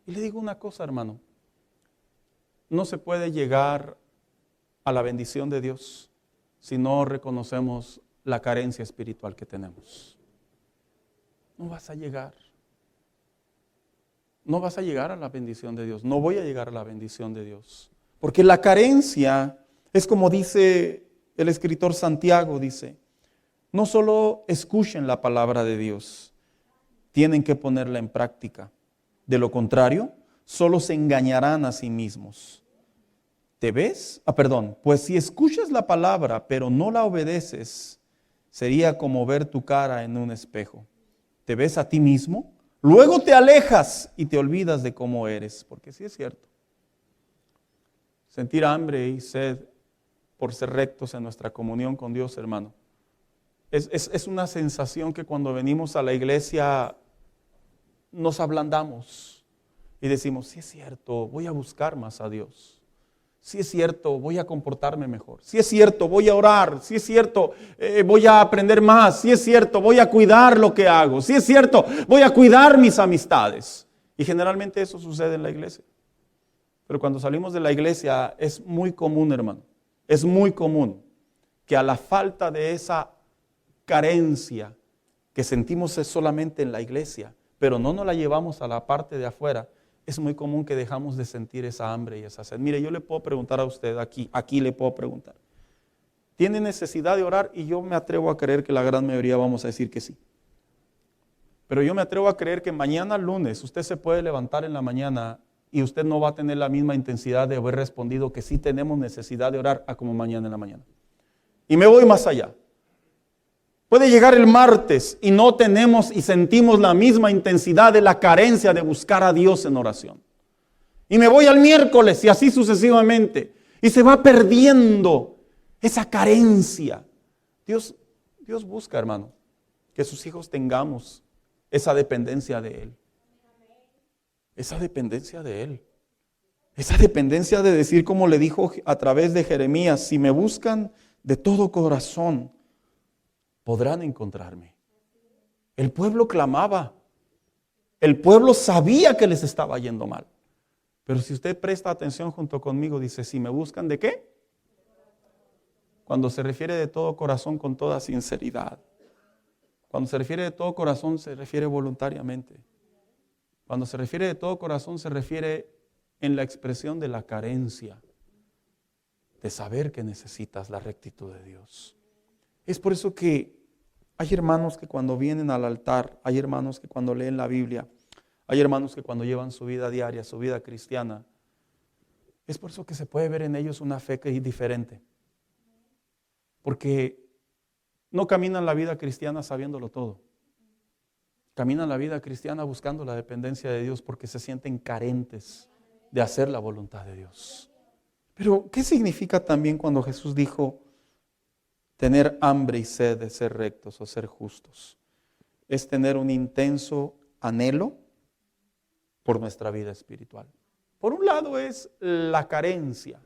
Y le digo una cosa, hermano. No se puede llegar a la bendición de Dios si no reconocemos la carencia espiritual que tenemos. No vas a llegar. No vas a llegar a la bendición de Dios. No voy a llegar a la bendición de Dios. Porque la carencia es como dice el escritor Santiago, dice, no solo escuchen la palabra de Dios, tienen que ponerla en práctica. De lo contrario, solo se engañarán a sí mismos. ¿Te ves? Pues si escuchas la palabra, pero no la obedeces, sería como ver tu cara en un espejo. ¿Te ves a ti mismo? Luego te alejas y te olvidas de cómo eres, porque sí es cierto. Sentir hambre y sed por ser rectos en nuestra comunión con Dios, hermano. Es una sensación que cuando venimos a la iglesia nos ablandamos y decimos, sí es cierto, voy a buscar más a Dios. Sí es cierto, voy a comportarme mejor. Sí es cierto, voy a orar. Sí es cierto, voy a aprender más. Sí es cierto, voy a cuidar lo que hago. Sí es cierto, voy a cuidar mis amistades. Y generalmente eso sucede en la iglesia. Pero cuando salimos de la iglesia es muy común, hermano. Es muy común que a la falta de esa carencia que sentimos es solamente en la iglesia, pero no nos la llevamos a la parte de afuera, es muy común que dejamos de sentir esa hambre y esa sed. Mire, yo le puedo preguntar a usted aquí le puedo preguntar. ¿Tiene necesidad de orar? Y yo me atrevo a creer que la gran mayoría vamos a decir que sí. Pero yo me atrevo a creer que mañana lunes usted se puede levantar en la mañana y usted no va a tener la misma intensidad de haber respondido que sí tenemos necesidad de orar a como mañana en la mañana. Y me voy más allá. Puede llegar el martes y no tenemos y sentimos la misma intensidad de la carencia de buscar a Dios en oración. Y me voy al miércoles y así sucesivamente. Y se va perdiendo esa carencia. Dios busca, hermano, que sus hijos tengamos esa dependencia de Él. Esa dependencia de Él. Esa dependencia de decir como le dijo a través de Jeremías, si me buscan de todo corazón, podrán encontrarme. El pueblo clamaba. El pueblo sabía que les estaba yendo mal. Pero si usted presta atención junto conmigo, dice, si me buscan ¿de qué? Cuando se refiere de todo corazón, con toda sinceridad. Cuando se refiere de todo corazón, se refiere voluntariamente. Cuando se refiere de todo corazón, se refiere en la expresión de la carencia, de saber que necesitas la rectitud de Dios. Es por eso que hay hermanos que cuando vienen al altar, hay hermanos que cuando leen la Biblia, hay hermanos que cuando llevan su vida diaria, su vida cristiana, es por eso que se puede ver en ellos una fe que es diferente. Porque no caminan la vida cristiana sabiéndolo todo. Caminan la vida cristiana buscando la dependencia de Dios porque se sienten carentes de hacer la voluntad de Dios. Pero, ¿qué significa también cuando Jesús dijo tener hambre y sed de ser rectos o ser justos? Es tener un intenso anhelo por nuestra vida espiritual. Por un lado es la carencia.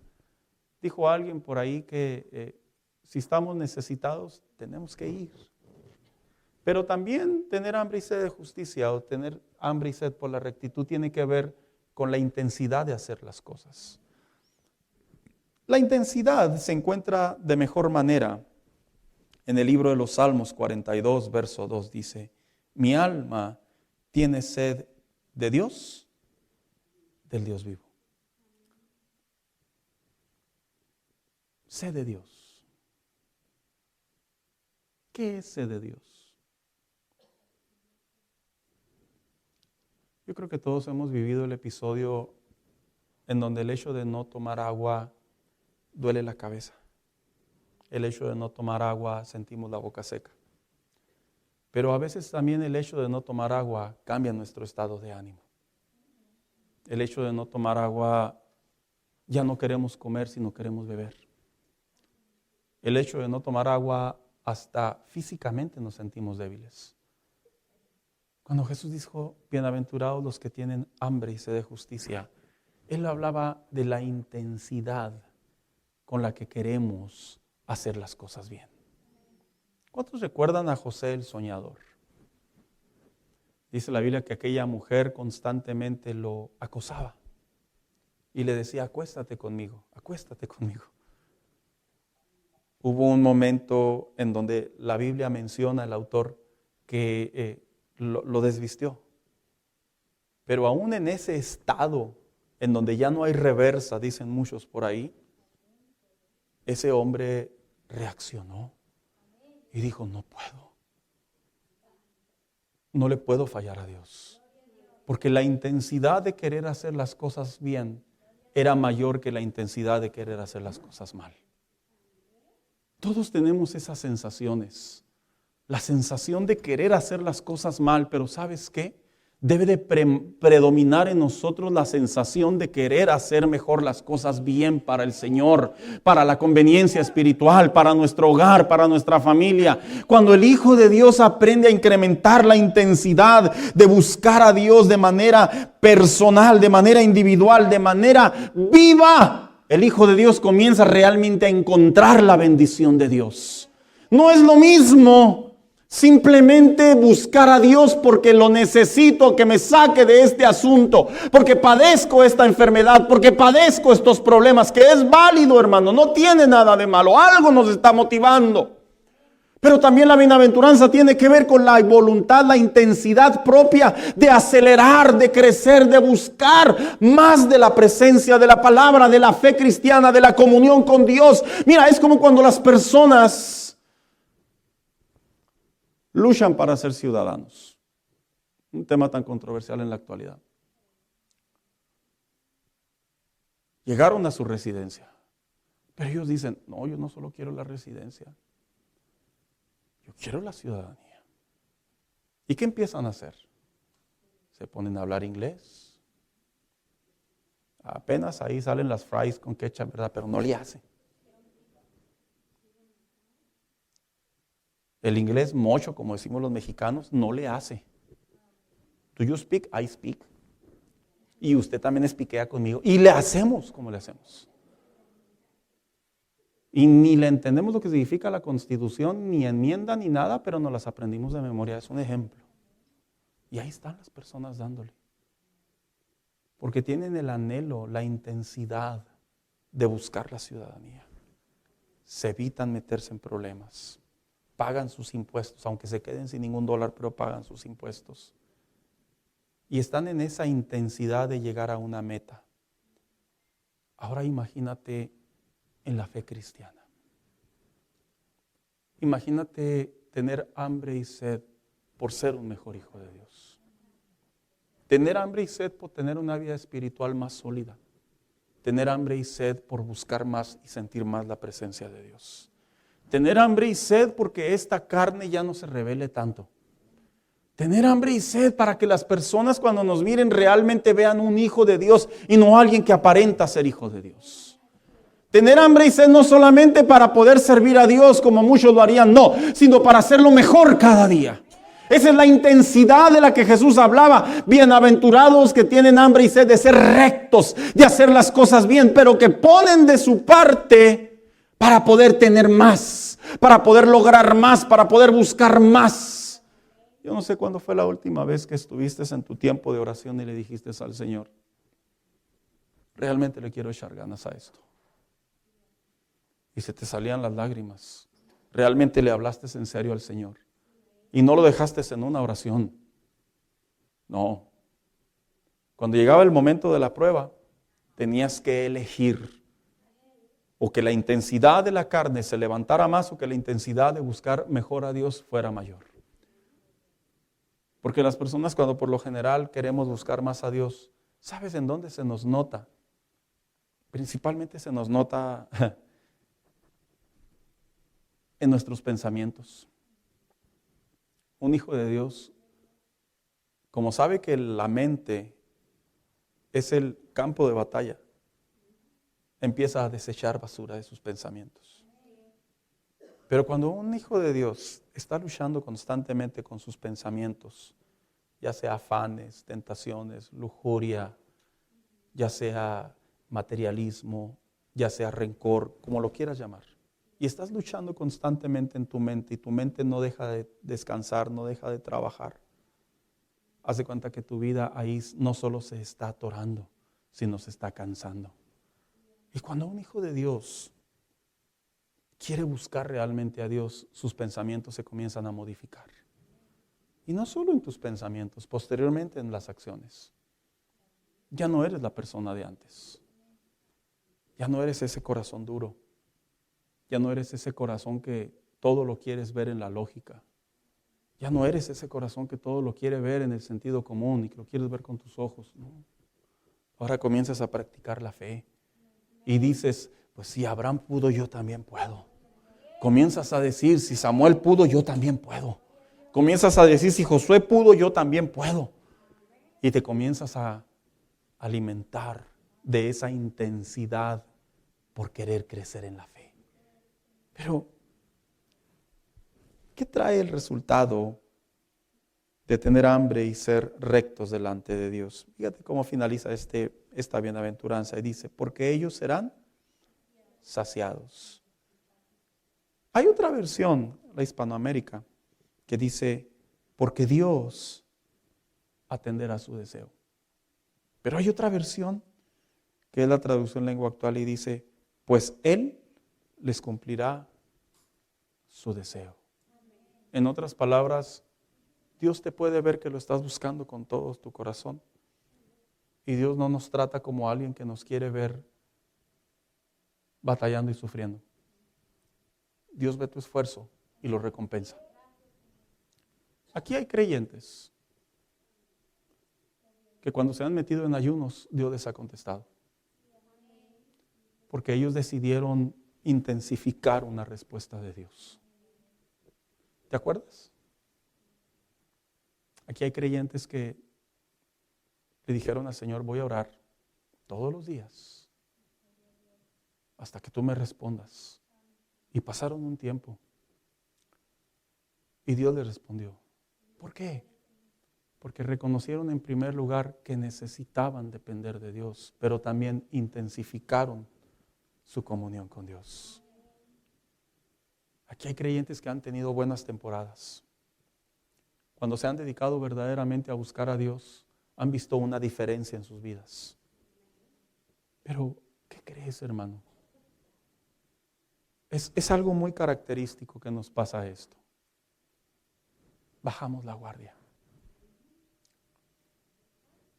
Dijo alguien por ahí que si estamos necesitados, tenemos que ir. Pero también tener hambre y sed de justicia o tener hambre y sed por la rectitud tiene que ver con la intensidad de hacer las cosas. La intensidad se encuentra de mejor manera en el libro de los Salmos 42, verso 2. Dice: mi alma tiene sed de Dios, del Dios vivo. Sed de Dios. ¿Qué es sed de Dios? Yo creo que todos hemos vivido el episodio en donde el hecho de no tomar agua duele la cabeza. El hecho de no tomar agua sentimos la boca seca. Pero a veces también el hecho de no tomar agua cambia nuestro estado de ánimo. El hecho de no tomar agua, ya no queremos comer, sino queremos beber. El hecho de no tomar agua, hasta físicamente nos sentimos débiles. Cuando Jesús dijo: bienaventurados los que tienen hambre y sed de justicia, Él hablaba de la intensidad con la que queremos hacer las cosas bien. ¿Cuántos recuerdan a José el soñador? Dice la Biblia que aquella mujer constantemente lo acosaba y le decía: acuéstate conmigo, acuéstate conmigo. Hubo un momento en donde la Biblia menciona, el autor, que lo desvistió. Pero aún en ese estado, en donde ya no hay reversa, dicen muchos por ahí, ese hombre reaccionó y dijo: no puedo. No le puedo fallar a Dios. Porque la intensidad de querer hacer las cosas bien era mayor que la intensidad de querer hacer las cosas mal. Todos tenemos esas sensaciones. La sensación de querer hacer las cosas mal, pero ¿sabes qué? Debe de predominar en nosotros la sensación de querer hacer mejor las cosas bien para el Señor, para la conveniencia espiritual, para nuestro hogar, para nuestra familia. Cuando el Hijo de Dios aprende a incrementar la intensidad de buscar a Dios de manera personal, de manera individual, de manera viva, el Hijo de Dios comienza realmente a encontrar la bendición de Dios. No es lo mismo simplemente buscar a Dios porque lo necesito, que me saque de este asunto, porque padezco esta enfermedad, porque padezco estos problemas, que es válido, hermano, no tiene nada de malo, algo nos está motivando. Pero también la bienaventuranza tiene que ver con la voluntad, la intensidad propia de acelerar, de crecer, de buscar más de la presencia, de la palabra, de la fe cristiana, de la comunión con Dios. Mira, es como cuando las personas luchan para ser ciudadanos. Un tema tan controversial en la actualidad. Llegaron a su residencia, pero ellos dicen: no, yo no solo quiero la residencia, yo quiero la ciudadanía. ¿Y qué empiezan a hacer? Se ponen a hablar inglés. Apenas ahí salen las fries con ketchup, ¿verdad? Pero no le hace. El inglés mocho, como decimos los mexicanos, no le hace. Do you speak? I speak. Y usted también speakea conmigo. Y le hacemos como le hacemos. Y ni le entendemos lo que significa la Constitución, ni enmienda, ni nada, pero nos las aprendimos de memoria. Es un ejemplo. Y ahí están las personas dándole. Porque tienen el anhelo, la intensidad de buscar la ciudadanía. Se evitan meterse en problemas. Pagan sus impuestos, aunque se queden sin ningún dólar, pero pagan sus impuestos. Y están en esa intensidad de llegar a una meta. Ahora imagínate en la fe cristiana. Imagínate tener hambre y sed por ser un mejor hijo de Dios. Tener hambre y sed por tener una vida espiritual más sólida. Tener hambre y sed por buscar más y sentir más la presencia de Dios. Tener hambre y sed porque esta carne ya no se revele tanto. Tener hambre y sed para que las personas cuando nos miren realmente vean un hijo de Dios y no alguien que aparenta ser hijo de Dios. Tener hambre y sed no solamente para poder servir a Dios como muchos lo harían, no, sino para hacerlo mejor cada día. Esa es la intensidad de la que Jesús hablaba. Bienaventurados que tienen hambre y sed de ser rectos, de hacer las cosas bien, pero que ponen de su parte para poder tener más, para poder lograr más, para poder buscar más. Yo no sé cuándo fue la última vez que estuviste en tu tiempo de oración y le dijiste al Señor: realmente le quiero echar ganas a esto. Y se te salían las lágrimas. Realmente le hablaste en serio al Señor. Y no lo dejaste en una oración. No. Cuando llegaba el momento de la prueba, tenías que elegir. O que la intensidad de la carne se levantara más o que la intensidad de buscar mejor a Dios fuera mayor. Porque las personas cuando por lo general queremos buscar más a Dios, ¿sabes en dónde se nos nota? Principalmente se nos nota en nuestros pensamientos. Un hijo de Dios, como sabe que la mente es el campo de batalla, empieza a desechar basura de sus pensamientos. Pero cuando un hijo de Dios está luchando constantemente con sus pensamientos, ya sea afanes, tentaciones, lujuria, ya sea materialismo, ya sea rencor, como lo quieras llamar, y estás luchando constantemente en tu mente y tu mente no deja de descansar, no deja de trabajar, haz de cuenta que tu vida ahí no solo se está atorando, sino se está cansando. Y cuando un hijo de Dios quiere buscar realmente a Dios, sus pensamientos se comienzan a modificar. Y no solo en tus pensamientos, posteriormente en las acciones. Ya no eres la persona de antes. Ya no eres ese corazón duro. Ya no eres ese corazón que todo lo quieres ver en la lógica. Ya no eres ese corazón que todo lo quiere ver en el sentido común y que lo quieres ver con tus ojos. ¿No? Ahora comienzas a practicar la fe. Y dices, pues si Abraham pudo, yo también puedo. Comienzas a decir, si Samuel pudo, yo también puedo. Comienzas a decir, si Josué pudo, yo también puedo. Y te comienzas a alimentar de esa intensidad por querer crecer en la fe. Pero, ¿qué trae el resultado de tener hambre y ser rectos delante de Dios? Fíjate cómo finaliza esta bienaventuranza y dice, porque ellos serán saciados. Hay otra versión, la Hispanoamérica, que dice, porque Dios atenderá su deseo. Pero hay otra versión, que es la traducción en lengua actual y dice, pues Él les cumplirá su deseo. En otras palabras, Dios te puede ver que lo estás buscando con todo tu corazón. Y Dios no nos trata como alguien que nos quiere ver batallando y sufriendo. Dios ve tu esfuerzo y lo recompensa. Aquí hay creyentes que cuando se han metido en ayunos, Dios les ha contestado. Porque ellos decidieron intensificar una respuesta de Dios. ¿Te acuerdas? Aquí hay creyentes que le dijeron al Señor, voy a orar todos los días hasta que tú me respondas. Y pasaron un tiempo. Y Dios les respondió. ¿Por qué? Porque reconocieron en primer lugar que necesitaban depender de Dios, pero también intensificaron su comunión con Dios. Aquí hay creyentes que han tenido buenas temporadas. Cuando se han dedicado verdaderamente a buscar a Dios, han visto una diferencia en sus vidas. Pero, ¿qué crees, hermano? Es algo muy característico que nos pasa esto. Bajamos la guardia.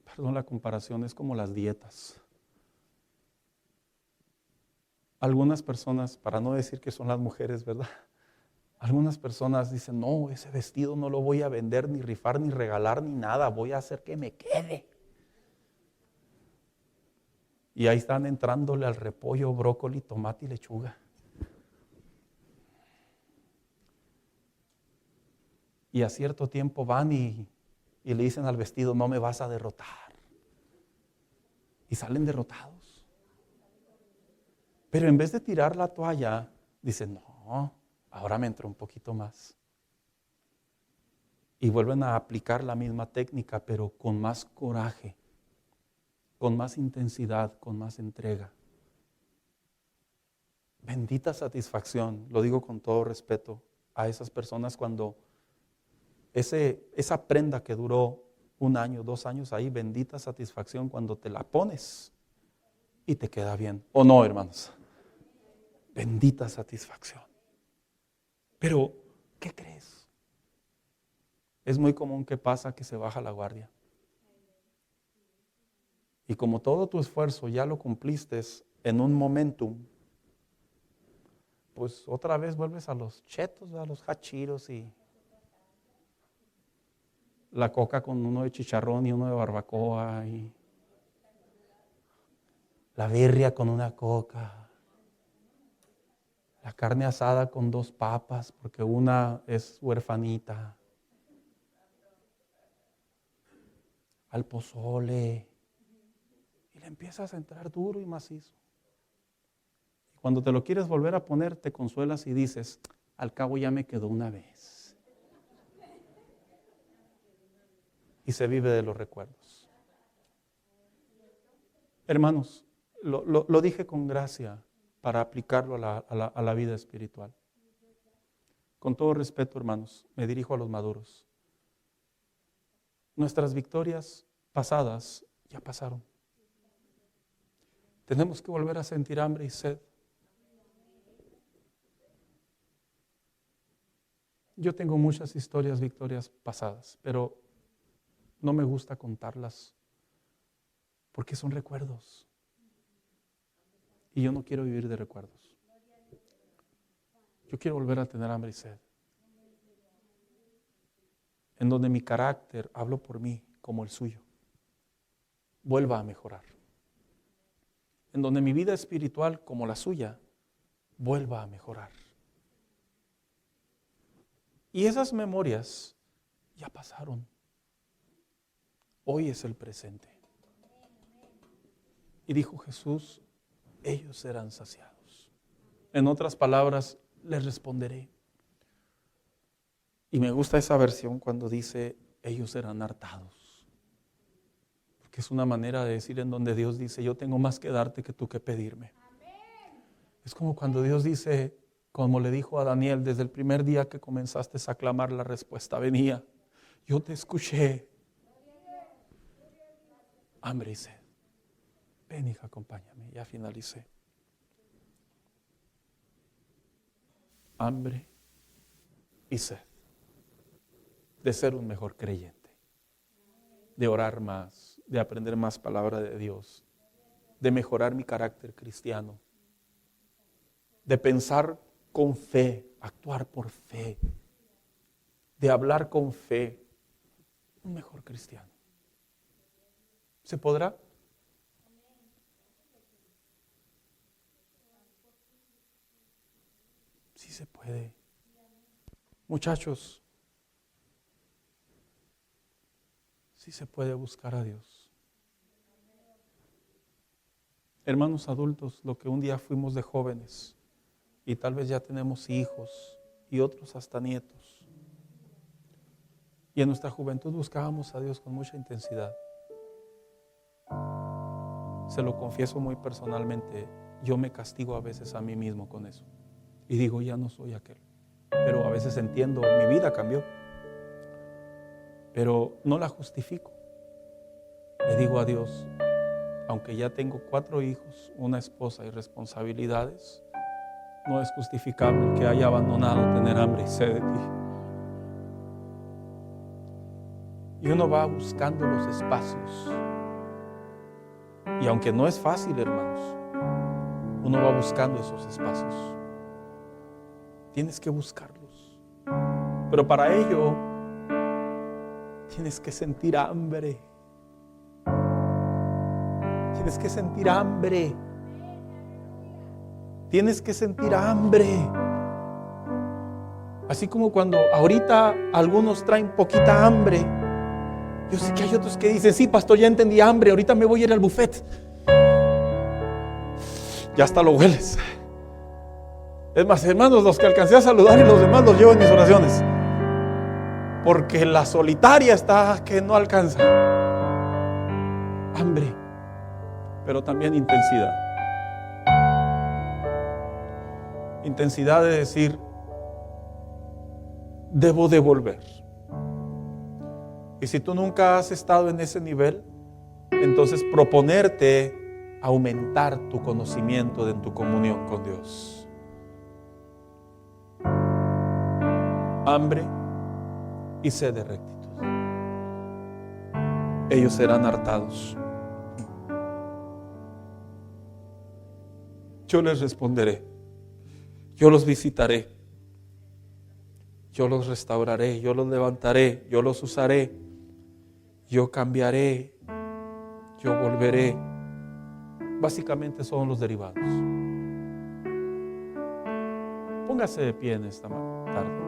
Perdón, la comparación es como las dietas. Algunas personas, para no decir que son las mujeres, ¿verdad? Algunas personas dicen, no, ese vestido no lo voy a vender, ni rifar, ni regalar, ni nada. Voy a hacer que me quede. Y ahí están entrándole al repollo, brócoli, tomate y lechuga. Y a cierto tiempo van y le dicen al vestido, no me vas a derrotar. Y salen derrotados. Pero en vez de tirar la toalla, dicen, no, ahora me entró un poquito más. Y vuelven a aplicar la misma técnica, pero con más coraje, con más intensidad, con más entrega. Bendita satisfacción, lo digo con todo respeto a esas personas cuando esa prenda que duró 1 año, 2 años ahí, bendita satisfacción cuando te la pones y te queda bien. ¿O no, hermanos? Bendita satisfacción. Pero, ¿qué crees? Es muy común que pasa que se baja la guardia. Y como todo tu esfuerzo ya lo cumpliste en un momentum, pues otra vez vuelves a los chetos, a los hachiros y la coca con uno de chicharrón y uno de barbacoa y la birria con una coca, la carne asada con 2 papas porque una es huerfanita, al pozole, y le empiezas a entrar duro y macizo. Y cuando te lo quieres volver a poner, te consuelas y dices, al cabo ya me quedó una vez. Y se vive de los recuerdos. Hermanos, lo dije con gracia para aplicarlo a la vida espiritual. Con todo respeto, hermanos, me dirijo a los maduros. Nuestras victorias pasadas ya pasaron. Tenemos que volver a sentir hambre y sed. Yo tengo muchas victorias pasadas, pero no me gusta contarlas porque son recuerdos. Y yo no quiero vivir de recuerdos. Yo quiero volver a tener hambre y sed. En donde mi carácter, hablo por mí como el suyo, vuelva a mejorar. En donde mi vida espiritual como la suya, vuelva a mejorar. Y esas memorias ya pasaron. Hoy es el presente. Y dijo Jesús, ellos serán saciados. En otras palabras, les responderé. Y me gusta esa versión cuando dice, ellos serán hartados. Porque es una manera de decir en donde Dios dice, yo tengo más que darte que tú que pedirme. Es como cuando Dios dice, como le dijo a Daniel, desde el primer día que comenzaste a clamar, la respuesta venía. Yo te escuché. Hambre y sed. Ven, hija, acompáñame. Ya finalicé. Hambre y sed. De ser un mejor creyente. De orar más. De aprender más palabra de Dios. De mejorar mi carácter cristiano. De pensar con fe. Actuar por fe. De hablar con fe. Un mejor cristiano. ¿Se podrá? Sí se puede. Muchachos, sí se puede buscar a Dios. Hermanos adultos, lo que un día fuimos de jóvenes y tal vez ya tenemos hijos y otros hasta nietos. Y en nuestra juventud buscábamos a Dios con mucha intensidad. Se lo confieso muy personalmente, yo me castigo a veces a mí mismo con eso. Y digo, ya no soy aquel. Pero a veces entiendo, mi vida cambió. Pero no la justifico. Le digo a Dios, aunque ya tengo 4 hijos, una esposa y responsabilidades, no es justificable el que haya abandonado tener hambre y sed de ti. Y uno va buscando los espacios. Y aunque no es fácil, hermanos, uno va buscando esos espacios. Tienes que buscarlos. Pero para ello, tienes que sentir hambre. Tienes que sentir hambre. Tienes que sentir hambre. Así como cuando ahorita algunos traen poquita hambre. Yo sé que hay otros que dicen, sí, pastor, ya entendí hambre, ahorita me voy a ir al buffet. Ya hasta lo hueles. Es más, hermanos, los que alcancé a saludar y los demás los llevo en mis oraciones. Porque la solitaria está que no alcanza. Hambre, pero también intensidad. Intensidad de decir, debo devolver. Y si tú nunca has estado en ese nivel, entonces proponerte aumentar tu conocimiento en tu comunión con Dios. Hambre y sed de rectitud. Ellos serán hartados. Yo les responderé. Yo los visitaré. Yo los restauraré. Yo los levantaré. Yo los usaré. Yo cambiaré. Yo volveré. Básicamente son los derivados. Póngase de pie en esta tarde.